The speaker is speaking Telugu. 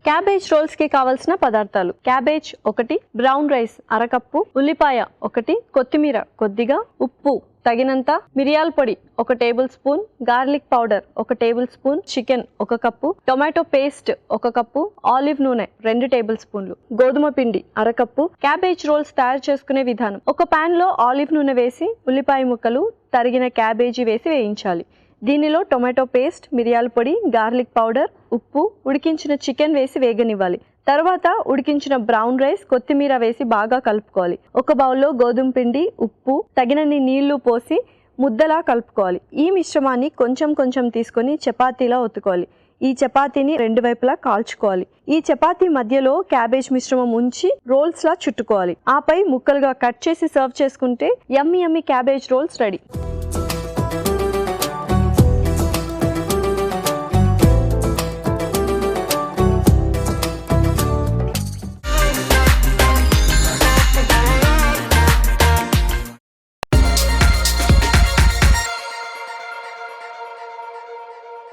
క్యాబేజ్ రోల్స్ కి కావాల్సిన పదార్థాలు: క్యాబేజ్ 1, బ్రౌన్ రైస్ అరకప్పు, ఉల్లిపాయ 1, కొత్తిమీర కొద్దిగా, ఉప్పు తగినంత, మిరియాల పొడి 1 tablespoon, garlic powder 1 tablespoon, chicken 1 cup, tomato paste 1 cup, olive నూనె 2 టేబుల్ స్పూన్లు, గోధుమ పిండి అరకప్పు. క్యాబేజ్ రోల్స్ తయారు చేసుకునే విధానం: ఒక పాన్ లో ఆలివ్ నూనె వేసి ఉల్లిపాయ ముక్కలు, తరిగిన క్యాబేజీ వేసి వేయించాలి. దీనిలో టొమాటో పేస్ట్, మిరియాల పొడి, గార్లిక్ పౌడర్, ఉప్పు, ఉడికించిన చికెన్ వేసి వేగనివ్వాలి. తర్వాత ఉడికించిన బ్రౌన్ రైస్, కొత్తిమీర వేసి బాగా కలుపుకోవాలి. ఒక బౌల్లో గోధుమ పిండి, ఉప్పు, తగినన్ని నీళ్లు పోసి ముద్దలా కలుపుకోవాలి. ఈ మిశ్రమాన్ని కొంచెం కొంచెం తీసుకొని చపాతీలా ఒత్తుకోవాలి. ఈ చపాతీని 2 వైపులా కాల్చుకోవాలి. ఈ చపాతీ మధ్యలో క్యాబేజ్ మిశ్రమం ఉంచి రోల్స్ లా చుట్టుకోవాలి. ఆపై ముక్కలుగా కట్ చేసి సర్వ్ చేసుకుంటే యమ్మీ యమ్మీ క్యాబేజ్ రోల్స్ రెడీ.